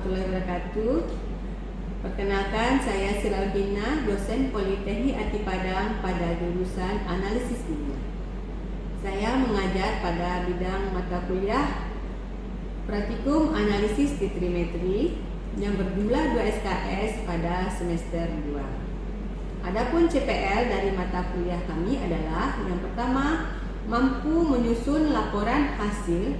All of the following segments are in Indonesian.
warahmatullahi wabarakatuh. Perkenalkan, saya Siralgina, dosen Politeknik Ati Padang pada jurusan Analisis Kimia. Saya mengajar pada bidang mata kuliah Praktikum Analisis Titrimetri yang berjumlah 2 SKS pada semester 2. Adapun CPL dari mata kuliah kami adalah yang pertama, mampu menyusun laporan hasil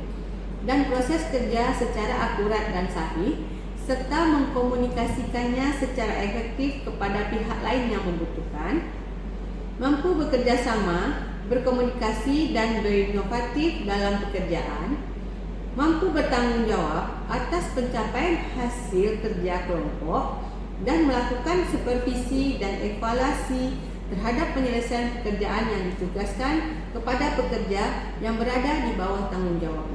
dan proses kerja secara akurat dan sahih, serta mengkomunikasikannya secara efektif kepada pihak lain yang membutuhkan, mampu bekerja sama, berkomunikasi dan berinovatif dalam pekerjaan, mampu bertanggung jawab atas pencapaian hasil kerja kelompok, dan melakukan supervisi dan evaluasi terhadap penyelesaian pekerjaan yang ditugaskan kepada pekerja yang berada di bawah tanggung jawab.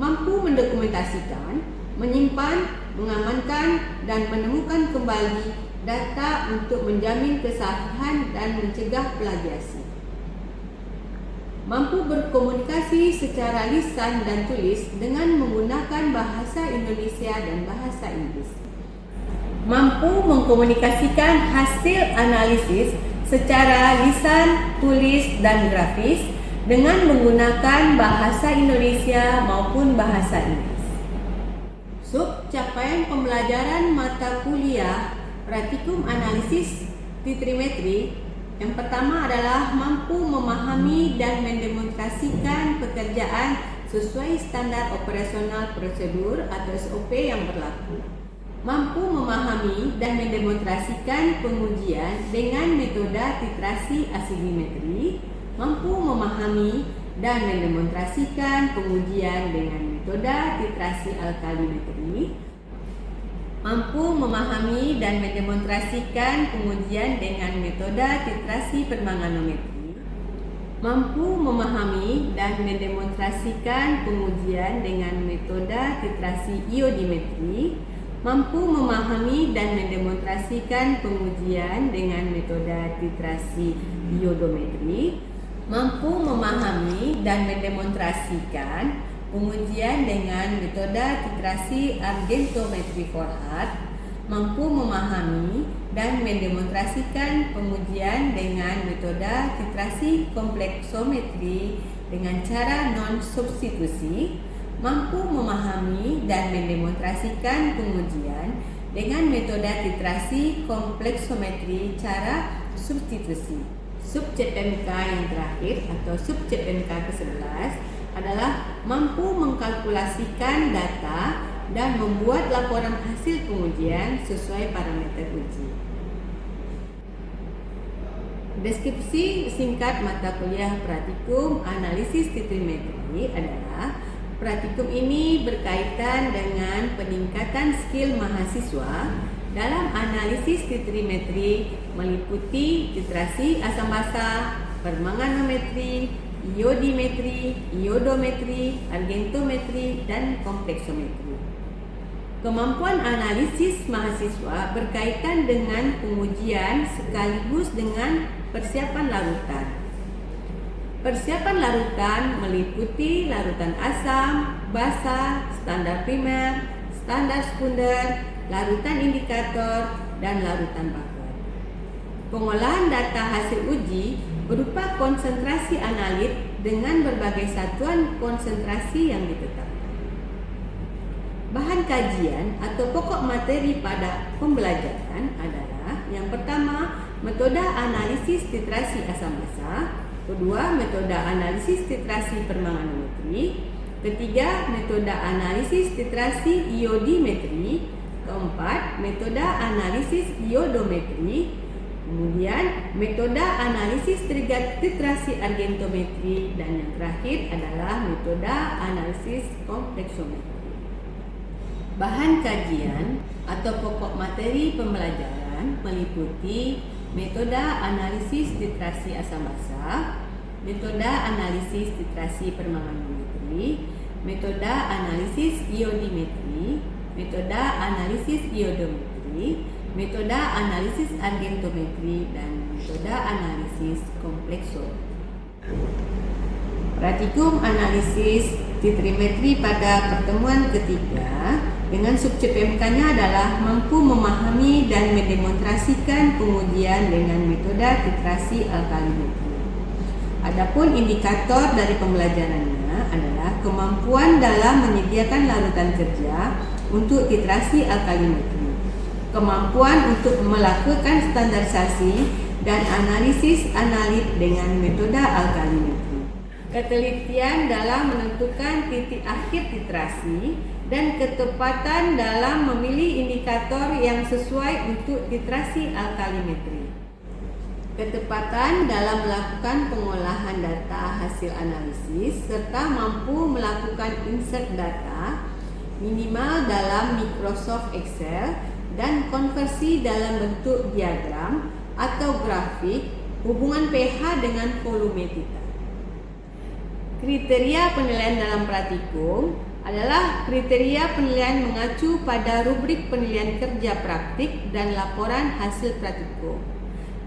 Mampu mendokumentasikan, menyimpan, mengamankan, dan menemukan kembali data untuk menjamin kesahihan dan mencegah plagiasi. Mampu berkomunikasi secara lisan dan tulis dengan menggunakan bahasa Indonesia dan bahasa Inggris. Mampu mengkomunikasikan hasil analisis secara lisan, tulis, dan grafis dengan menggunakan bahasa Indonesia maupun bahasa Inggris. Sub capaian pembelajaran mata kuliah Praktikum Analisis Titrimetri yang pertama adalah mampu memahami dan mendemonstrasikan pekerjaan sesuai standar operasional prosedur atau SOP yang berlaku. Mampu memahami dan mendemonstrasikan pengujian dengan metode titrasi asidimetri, mampu memahami dan mendemonstrasikan pengujian dengan metode titrasi alkalimetri, mampu memahami dan mendemonstrasikan pengujian dengan metode titrasi permanganometri, mampu memahami dan mendemonstrasikan pengujian dengan metode titrasi iodimetri, mampu memahami dan mendemonstrasikan pengujian dengan metode titrasi iodometri, mampu memahami dan mendemonstrasikan pengujian dengan metode titrasi argentometri Volhard, mampu memahami dan mendemonstrasikan pengujian dengan metode titrasi kompleksometri dengan cara non-substitusi, mampu memahami dan mendemonstrasikan pengujian dengan metode titrasi kompleksometri cara substitusi. Sub CPMK yang terakhir atau sub CPMK ke-11 adalah mampu mengkalkulasikan data dan membuat laporan hasil pengujian sesuai parameter uji. Deskripsi singkat mata kuliah Praktikum Analisis Titrimetri adalah praktikum ini berkaitan dengan peningkatan skill mahasiswa dalam analisis titrimetri meliputi titrasi asam basa, permanganometri, iodimetri, iodometri, argentometri, dan kompleksometri. Kemampuan analisis mahasiswa berkaitan dengan pengujian sekaligus dengan persiapan larutan. Persiapan larutan meliputi larutan asam, basa, standar primer, standar sekunder, larutan indikator, dan larutan bakar. Pengolahan data hasil uji berupa konsentrasi analit dengan berbagai satuan konsentrasi yang ditetapkan. Bahan kajian atau pokok materi pada pembelajaran adalah yang pertama, metode analisis titrasi asam basa, kedua, metode analisis titrasi permanganometri, ketiga, metode analisis titrasi iodimetri, keempat, metode analisis iodometri, kemudian metode analisis titrasi argentometri, dan yang terakhir adalah metode analisis kompleksometri. Bahan kajian atau pokok materi pembelajaran meliputi metode analisis titrasi asam basa, metode analisis titrasi permanganometri, metode analisis iodimetri, metode analisis iodometri, metode analisis argentometri, dan metode analisis kompleksometri. Praktikum Analisis Titrimetri pada pertemuan ketiga dengan sub CPMK-nya adalah mampu memahami dan mendemonstrasikan pengujian dengan metode titrasi alkalimetri. Adapun indikator dari pembelajarannya adalah kemampuan dalam menyediakan larutan kerja untuk titrasi alkalimetri, kemampuan untuk melakukan standarisasi dan analisis analit dengan metode alkalimetri, ketelitian dalam menentukan titik akhir titrasi, dan ketepatan dalam memilih indikator yang sesuai untuk titrasi alkalimetri. Ketepatan dalam melakukan pengolahan data hasil analisis serta mampu melakukan insert data minimal dalam Microsoft Excel dan konversi dalam bentuk diagram atau grafik hubungan pH dengan volumetika. Kriteria penilaian dalam praktikum adalah kriteria penilaian mengacu pada rubrik penilaian kerja praktik dan laporan hasil praktikum.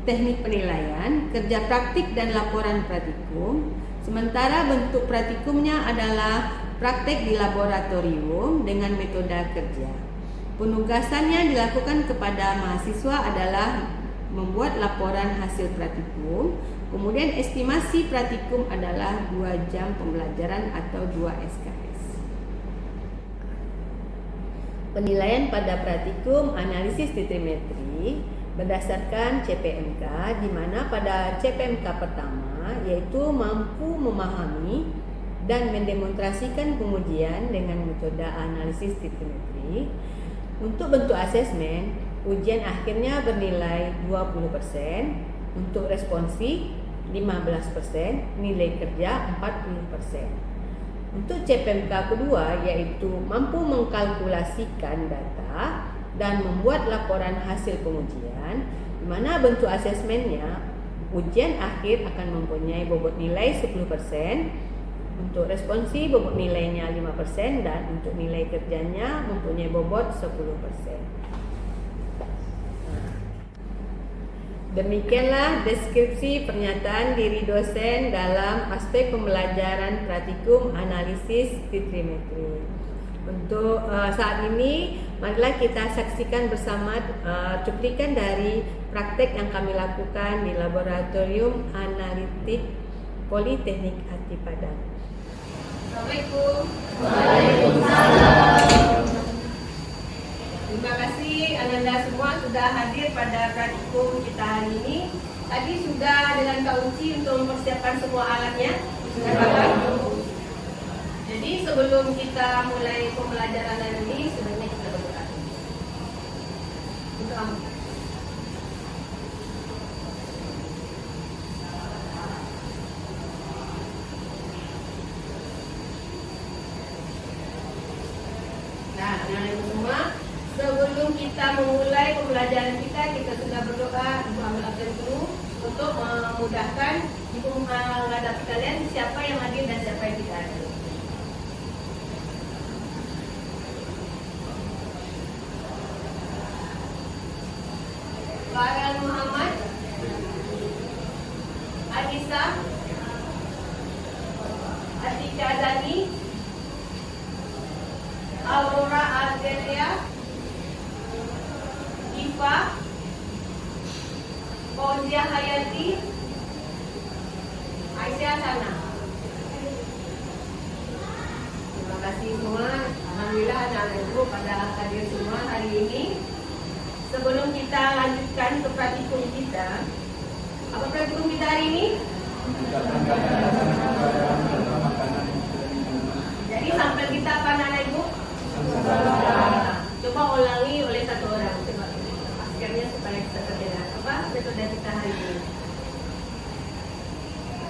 Teknik penilaian, kerja praktik dan laporan praktikum, sementara bentuk praktikumnya adalah praktek di laboratorium dengan metode kerja. Penugasannya dilakukan kepada mahasiswa adalah membuat laporan hasil praktikum, kemudian estimasi praktikum adalah 2 jam pembelajaran atau 2 SKS. Penilaian pada praktikum analisis titrimetri berdasarkan CPMK, di mana pada CPMK pertama yaitu mampu memahami dan mendemonstrasikan pengujian dengan metode analisis titrimetri. Untuk bentuk asesmen, ujian akhirnya bernilai 20%, untuk responsi 15%, nilai kerja 40%. Untuk CPMK kedua yaitu mampu mengkalkulasikan data dan membuat laporan hasil pengujian, di mana bentuk asesmennya ujian akhir akan mempunyai bobot nilai 10%, untuk responsi bobot nilainya 5% dan untuk nilai kerjanya mempunyai bobot 10%. Demikianlah deskripsi pernyataan diri dosen dalam aspek pembelajaran praktikum analisis titrimetri. Untuk saat ini, marilah kita saksikan bersama cuplikan dari praktek yang kami lakukan di Laboratorium Analitik Politeknik Ati Padang. Assalamualaikum. Waalaikumsalam. Terima kasih Anda semua sudah hadir pada praktikum kita hari ini. Tadi sudah dengan Kak Uci untuk mempersiapkan semua alatnya. Jadi sebelum kita mulai pembelajaran hari ini, sebenarnya kita berdoa. Untuk apa? Nah, anak-anak semua, sebelum kita memulai pembelajaran kita sudah berdoa, Ibu ambil absen dulu untuk memudahkan Ibu menghadapi kalian siapa yang hadir dan siapa yang tidak hadir. Farel Muhammad, Adisa, Atika Azani, Aurora Ardelia, Iva, Fauzia Hayati, Aisyah Sana. Terima kasih semua. Alhamdulillah anak-anak ibu pada hadir semua hari ini. Sebelum kita lanjutkan ke praktikum kita, apa praktikum kita hari ini? Jadi sampel kita apa anak ibu? Coba ulangi oleh satu orang. Coba maskernya supaya kita terdengar. Apa metode kita hari ini?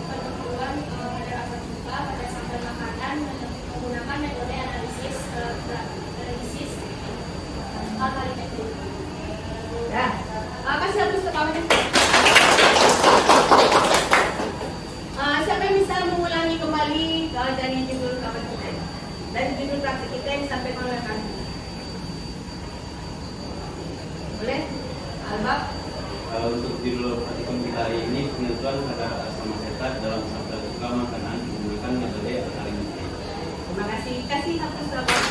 Penentuan pada asal suka pada sampel makanan menggunakan metode analisis alkalimetri. Ya, kasih hapus ke kawan. Siapa yang bisa mengulangi kembali dari judul kawan kita? Dari judul praktik kita yang disampaikan oleh kami. Boleh? Albab? Untuk judul praktikum kita hari ini, penentuan kadar asam asetat dalam sampel suka makanan menggunakan metode alkalimetri. Terima kasih hapus gambar.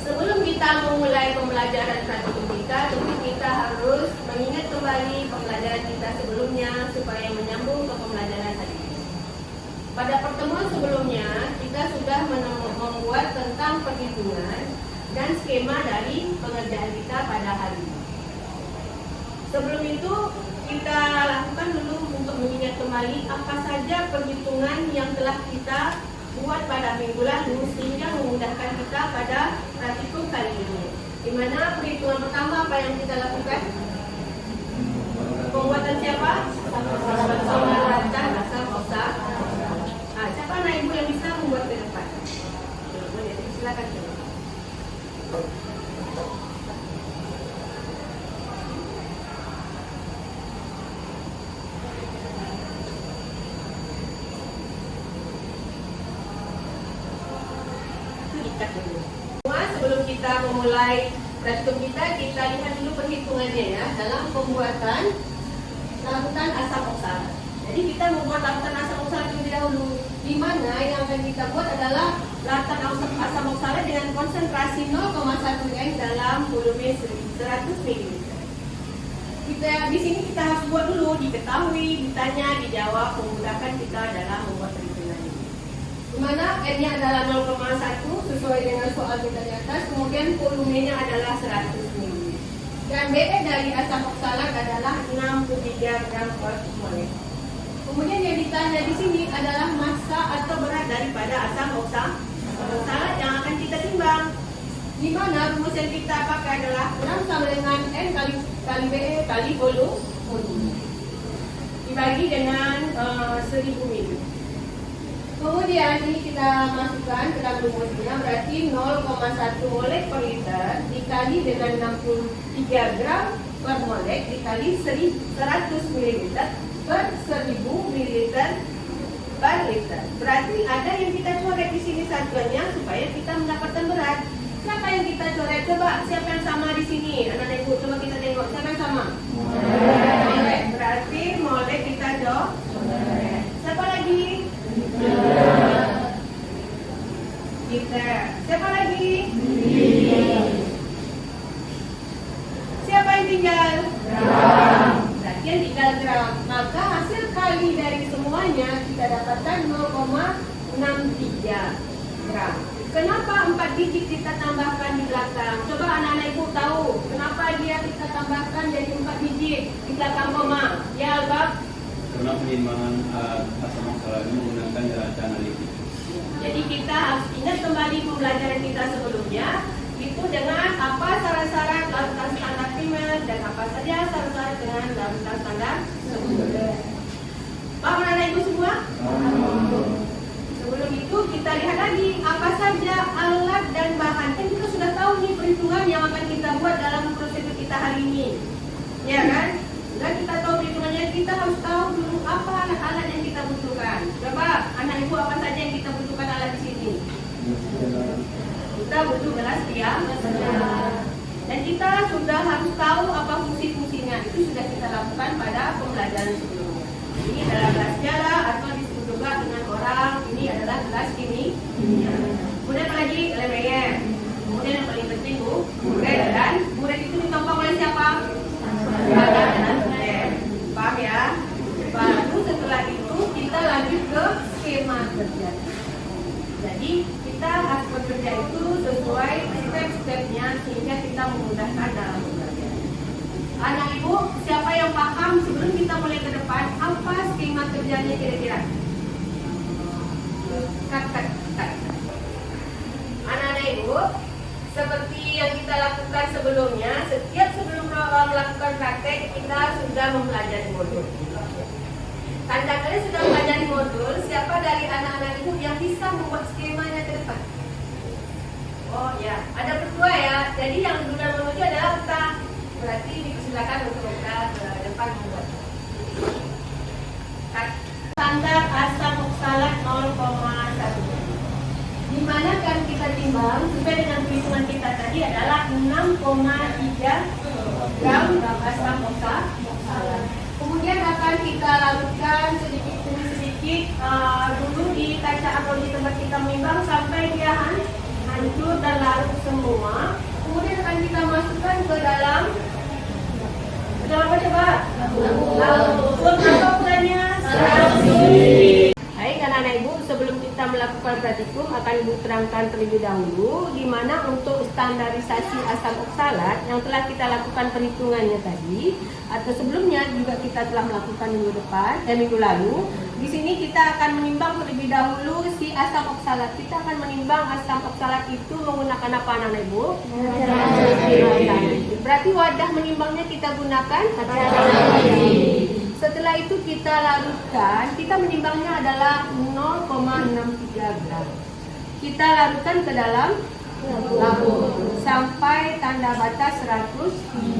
Sebelum kita memulai pembelajaran praktikum kita, tentu kita harus mengingat kembali pembelajaran kita sebelumnya supaya menyambung ke pembelajaran hari ini. Pada pertemuan sebelumnya, kita sudah membuat tentang perhitungan dan skema dari pengerjaan kita pada hari ini. Sebelum itu, kita lakukan dulu untuk mengingat kembali apa saja perhitungan yang telah kita buat pada minggu lalu sehingga memudahkan kita pada praktikum kali ini. Di mana perhitungan pertama apa yang kita lakukan? Pembuatan siapa? Pembuatan asal oksa. Siapa anak ibu yang bisa membuat ke depan? Boleh, silakan. Semua sebelum kita memulai praktikum kita lihat dulu perhitungannya ya dalam pembuatan larutan asam oksalat. Jadi kita membuat larutan asam oksalat terlebih dahulu, di mana yang akan kita buat adalah larutan asam oksalat dengan konsentrasi 0,1 gram dalam volume 100 ml. Kita di sini kita harus buat dulu, diketahui, ditanya, dijawab, memudahkan kita dalam membuat perhitungan ini. Di mana N-nya adalah 0,1 sesuai dengan soal kita di atas, kemudian volumenya adalah 100 ml. Dan BE dari asam oksalat adalah 63 gram per mol. Kemudian yang ditanya di sini adalah massa atau berat daripada asam oksalat yang akan kita timbang. Di mana rumus yang kita pakai adalah 6 sama dengan N kali BE kali volume dibagi dengan 1000 ml. Kemudian ini kita masukkan ke dalam rumusnya, berarti 0,1 molek per liter dikali dengan 63 gram per molek dikali 100 ml per 1000 ml per liter. Berarti ada yang kita coret di sini satuannya supaya kita mendapatkan berat. Siapa yang kita coret? Coba siapa yang sama di sini? Anak-anak ibu coba kita tengok siapa yang sama? Molek. Berarti molek kita coret. Siapa lagi? Liter. Siapa lagi? Siapa yang tinggal? Gram. Berarti yang tinggal gram. Maka hasil kali dari semuanya kita dapatkan 0,63 gram. Kenapa 4 digit kita tambahkan di belakang? Coba anak-anak ibu tahu kenapa dia kita tambahkan jadi 4 digit di belakang koma? Ya, Albab? Karena penimbangan asam oksalat ini menggunakan cara analitik. Jadi kita harus ingat kembali pembelajaran kita sebelumnya itu dengan apa syarat-syarat larutan standar primer dan apa saja syarat-syarat dengan larutan standar sekunder. Paham anak ibu semua? Sebelum itu kita lihat lagi apa saja alat dan bahan. Kan kita sudah tahu nih perhitungan yang akan kita buat dalam prosedur kita hari ini, ya kan? Dan kita tahu perhitungannya, kita harus tahu dulu apa alat-alat yang kita butuhkan. Coba anak ibu apa saja yang kita butuhkan alat di sini? Kita butuh gelas tiang, dan kita sudah harus tahu apa fungsi-fungsinya. Itu sudah kita lakukan pada pembelajaran sebelumnya. Ini adalah gelas piala atau disebut juga dengan orang ini adalah gelas ini. Kemudian apa lagi? Lemeyer. Kemudian yang paling penting buret, dan buret itu ditopang oleh siapa? Paham ya? Baru setelah itu kita lanjut ke skema kerja. Jadi kita harus bekerja itu sesuai step-stepnya sehingga kita memudahkan dalam pembelajaran. Anak ibu, siapa yang paham sebelum kita mulai ke depan apa skema kerjanya kira-kira? Kat. Anak-anak ibu, seperti yang kita lakukan sebelumnya, setiap sebelum melakukan praktek kita sudah mempelajari modul. Tanda kalian sudah mempelajari modul, siapa dari anak-anak ibu yang bisa membuat skemanya ke depan? Oh ya, ada berdua ya. Jadi yang duluan menuju adalah kita. Berarti dipersilakan untuk kita ke depan membuat. Standar asam oksalat 0,1. Di mana kan kita timbang sesuai dengan perhitungan kita tadi adalah 6,3 gram asam oksalat. Kemudian akan kita lakukan sedikit dulu di tadi bacaan roli di tempat kita menimbang sampai dia hancur dan larut semua. Kemudian akan kita masukkan ke dalam apa coba? Labu. Berapa ukurannya? 100. Baik anak-anak ibu, sebelum kita melakukan praktikum akan ibu terangkan terlebih dahulu di mana untuk standarisasi asam oksalat yang telah kita lakukan perhitungannya tadi atau sebelumnya juga kita telah melakukan minggu lalu. Di sini kita akan menimbang terlebih dahulu si asam oksalat. Kita akan menimbang asam oksalat itu menggunakan apa anak-anak ibu? Berarti wadah menimbangnya kita gunakan kaca. Setelah itu kita larutkan, kita menimbangnya adalah 0,63 gram. Kita larutkan ke dalam labu sampai tanda batas 100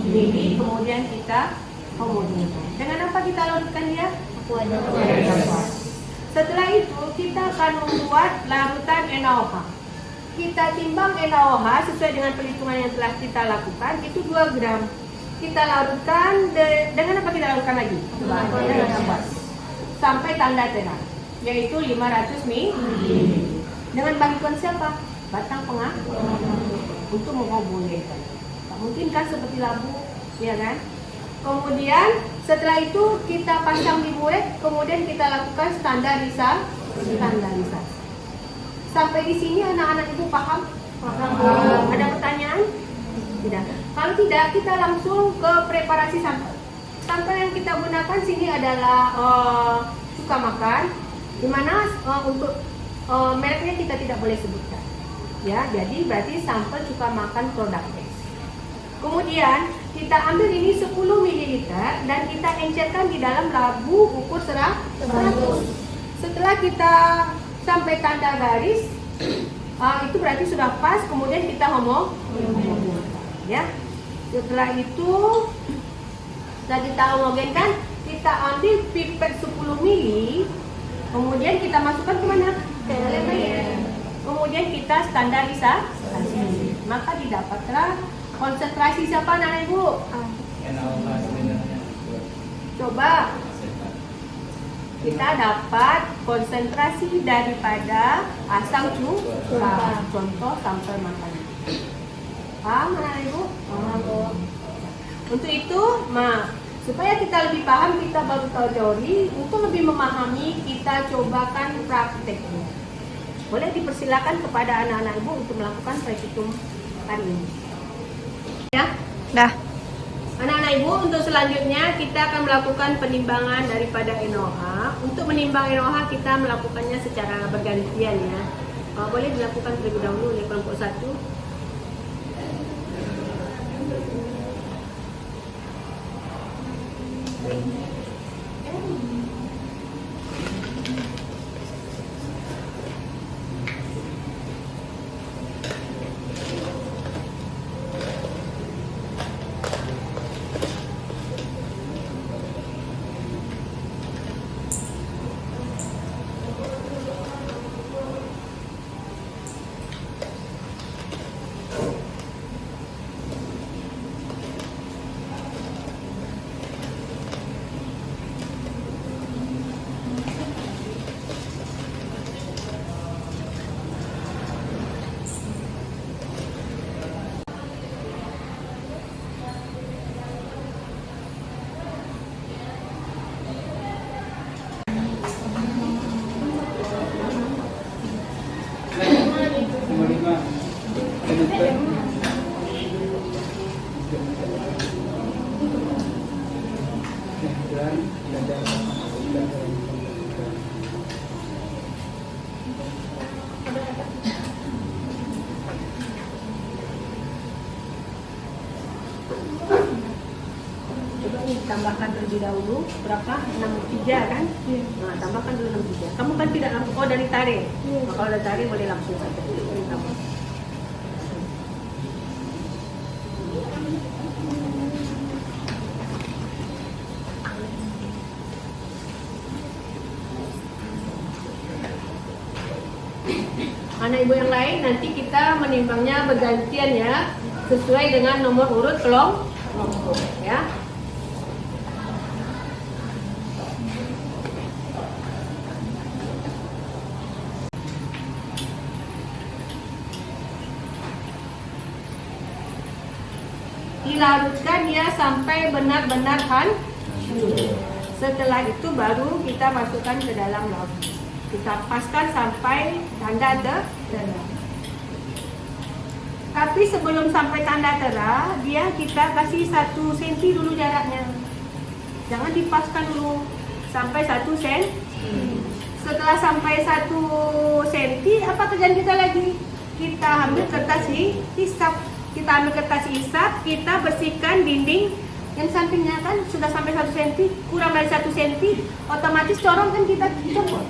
ml, kemudian kita homogenikan. Dengan apa kita larutkan dia? Setelah itu kita akan membuat larutan NaOH. Kita timbang NaOH sesuai dengan perhitungan yang telah kita lakukan itu 2 gram. Kita larutkan dengan apa kita larutkan lagi? Sampai tanda terang, yaitu 500 ml. Dengan bantuan siapa? Batang pengatur untuk menghubungkan. Tak mungkin kan seperti labu, ya kan? Kemudian setelah itu kita pasang di buet, kemudian kita lakukan standarisasi. Sampai di sini anak-anak ibu paham? Ada pertanyaan? Tidak. Kalau tidak, kita langsung ke preparasi sampel. Sampel yang kita gunakan sini adalah cuka makan, di mana untuk mereknya kita tidak boleh sebutkan. Ya, jadi berarti sampel cuka makan produk X. Kemudian kita ambil ini 10 ml dan kita encerkan di dalam labu ukur 100. Setelah kita sampai tanda garis, itu berarti sudah pas. Kemudian kita homogenkan. Ya, setelah itu setelah kita homogenkan, kita ambil pipet 10 ml, kemudian kita masukkan ke mana? Ke lem. Kemudian kita standarisasi, maka didapatlah konsentrasi siapa anak ibu? Coba kita dapat konsentrasi daripada asam cuka, contoh sampel makanan. Paham anak ibu? Untuk itu, supaya kita lebih paham, kita baru tahu teori. Untuk lebih memahami, kita cobakan prakteknya. Boleh dipersilakan kepada anak-anak ibu untuk melakukan praktikum hari ini. Ya, Dah. anak-anak ibu, untuk selanjutnya kita akan melakukan penimbangan daripada NaOH. Untuk menimbang NaOH kita melakukannya secara bergantian ya. Boleh dilakukan terlebih dahulu oleh kelompok 1. Tambahkan terlebih dahulu berapa? 63 kan? Nah, tambahkan dulu 63. Kamu kan tidak langsung, oh dari tarik. Nah, kalau dari tarik boleh langsung saja. Tambah. Anak ibu yang lain nanti kita menimbangnya bergantian ya, sesuai dengan nomor urut kelompok ya. dilarutkan dia sampai benar-benar hancur. Setelah itu baru kita masukkan ke dalam laut. Kita paskan sampai tanda terang. Tapi sebelum sampai tanda terang, dia kita kasih 1 senti dulu jaraknya. Jangan dipaskan dulu sampai 1 senti. Setelah sampai 1 senti, apa kerjaan kita lagi? Kita ambil kertas hisap. Kita ambil kertas hisap, kita bersihkan dinding yang sampingnya kan sudah sampai 1 cm, kurang dari 1 cm, otomatis corong kan kita copot.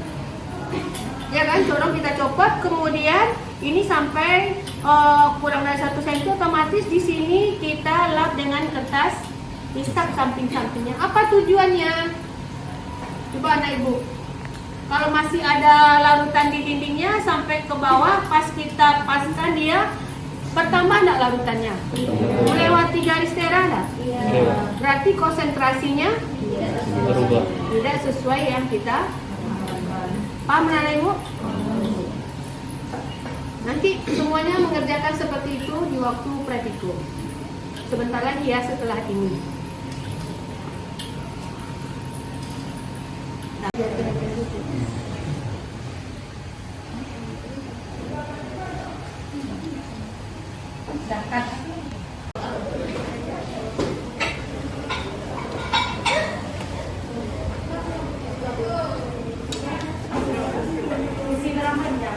Ya kan, corong kita copot, kemudian ini sampai kurang dari 1 cm, otomatis di sini kita lap dengan kertas hisap samping-sampingnya. Apa tujuannya? Coba anak ibu. Kalau masih ada larutan di dindingnya sampai ke bawah, pas kita paskan dia bertambah enggak larutannya? Melewati garis tera enggak? Iya. Berarti konsentrasinya berubah. tidak sesuai yang kita harapkan. Paham anak ibu? Nanti semuanya mengerjakan seperti itu di waktu praktikum. Sebentar lagi ya setelah ini. Zakat. Isi berapa ya?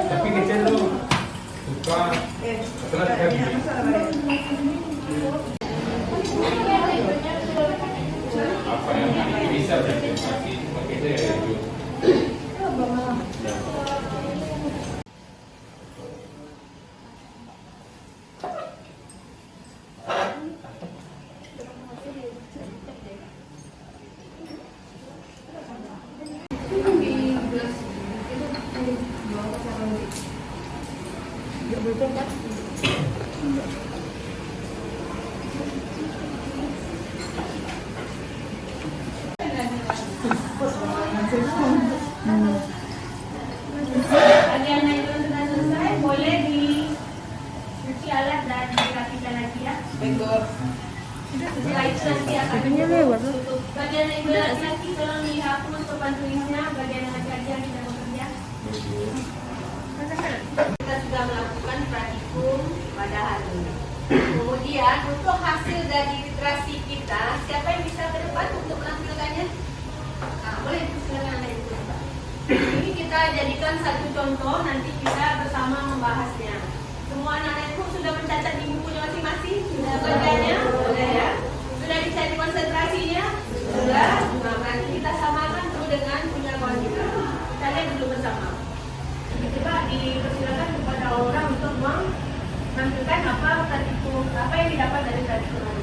Tapi kecil lu buka setelah apa yang bisa pakai itu ya. Bagian yang sudah selesai boleh dicuci alat dan dirapikan lagi ya. Setelah itu nanti akan tutup. Bagian yang sudah selesai tolong dihapus papan tulisnya. Bagian yang laki-laki yang tidak bekerja. Kita sudah melakukan praktikum pada hari ini. Kemudian untuk hasil dari literasi kita, siapa yang bisa ke depan untuk menampilkannya? Nah, boleh silakan Anda itu. Ini kita jadikan satu contoh, nanti kita bersama membahasnya. Semua anak-anak itu sudah mencatat di bukunya masing-masing? Sudah bagiannya? Sudah ya? Sudah dicari konsentrasinya? Sudah. Nah, nanti kita samakan dulu dengan punya kawan kita. Kita lihat dulu bersama. Coba dipersilakan kepada orang untuk menampilkan apa yang didapat dari praktikum.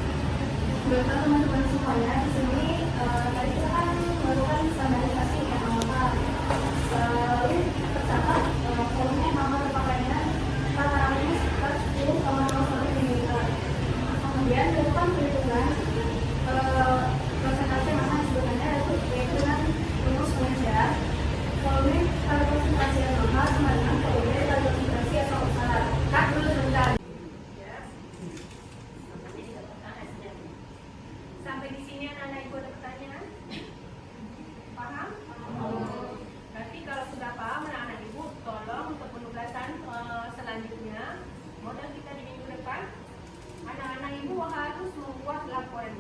Buat teman-teman semuanya di sini tadi kita kan melakukan standarisasi yang nama. Lalu pertama volume nama terpakainya takarannya sekitar 10,01 ml. Kemudian dilakukan perhitungan persentase massa sebenarnya yaitu dengan rumus pengejar volume kali konsentrasi yang mahal sama dengan volume kali konsentrasi atau besar. Kak dulu sebentar. Sampai di sini anak-anak ibu ada pertanyaan? Paham? Berarti kalau sudah paham anak-anak ibu, tolong untuk penugasan selanjutnya, modal kita di minggu depan, anak-anak ibu harus membuat laporan.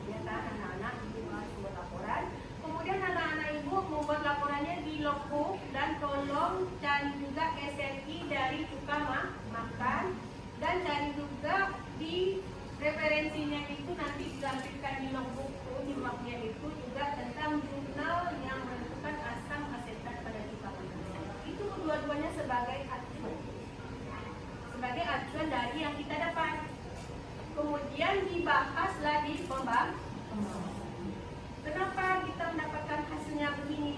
Ya kan, anak-anak ibu harus membuat laporan. Kemudian anak-anak ibu membuat laporannya di logbook dan tolong cari juga SNI dari tukang makan dan cari juga di referensinya itu nanti ditampilkan di logbook di mapnya itu juga tentang jurnal yang menentukan asam asetat pada cuka makan. Itu kedua-duanya sebagai acuan dari yang kita dapat. Kemudian dibahaslah di pembahasan. Kenapa kita mendapatkan hasilnya begini?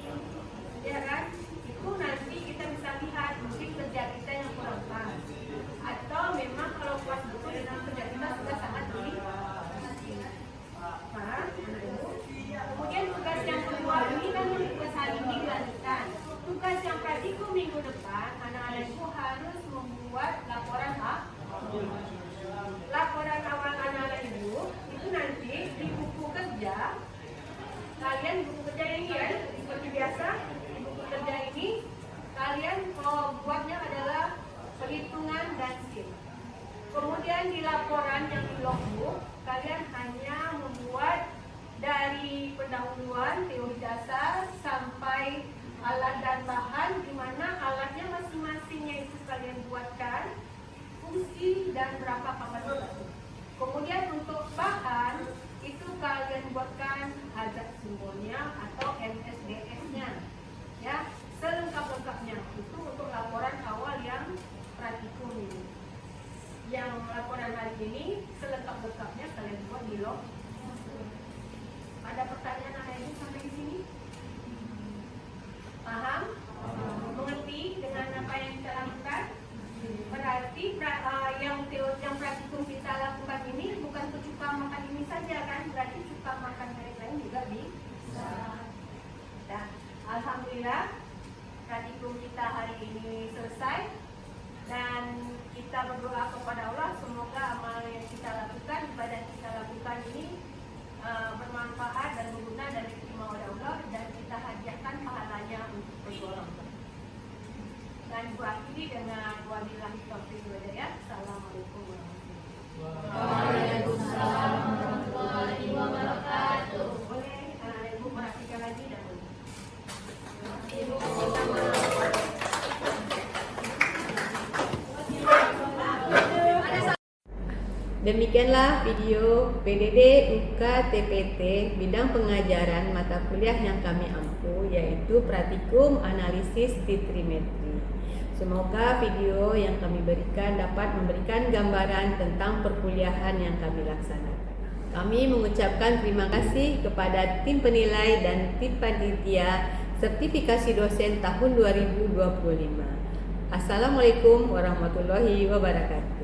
Ya kan? Itu nanti kita bisa lihat mungkin kerja kita yang kurang pas, atau memang kalau pas betul dengan kerja kita sudah sangat Kemudian tugas yang kedua ini kan tugas hari ini dilanjutkan. Tugas yang praktikum minggu depan, anak-anak itu harus membuat laporan laporan awal anak-anak itu nanti di buku kerja. Kalian buku kerja ini ya, seperti biasa di buku kerja ini kalian buatnya adalah perhitungan dan skill. Kemudian di laporan yang di logbook kalian hanya membuat dari pendahuluan teori dasar sampai alat dan bahan, di mana alatnya masing-masingnya itu kalian buatkan fungsi dan berapa kapasitas. Kemudian untuk bahan itu kalian buatkan hazard simbolnya atau MSDS-nya, ya selengkap-lengkapnya. Itu untuk laporan awal yang praktikum ini. Yang laporan hari ini selengkap-lengkapnya kalian buat di log. Ada pertanyaan ada ini sampai di sini? Paham? Mengerti dengan apa yang kita lakukan? Berarti yang praktikum kita lakukan ini bukan untuk cuka makan ini saja kan? Berarti cuka makan merek lain juga bisa. Nah, alhamdulillah praktikum kita hari ini selesai dan kita berdoa kepada Allah semoga amal yang kita lakukan, ibadah kita lakukan ini bermanfaat dan berguna dan diterima oleh Allah dan kita hadiahkan pahalanya untuk bergolong. Dan Ibu akhiri dengan wabillahi taufiq wal hidayah. Assalamualaikum warahmatullahi wabarakatuh. Boleh Ibu perhatikan lagi dan Ibu Demikianlah video PDD UK TPT bidang pengajaran mata kuliah yang kami ampu, yaitu Praktikum Analisis Titrimetri. Semoga video yang kami berikan dapat memberikan gambaran tentang perkuliahan yang kami laksanakan. Kami mengucapkan terima kasih kepada tim penilai dan tim panitia sertifikasi dosen tahun 2025. Assalamualaikum warahmatullahi wabarakatuh.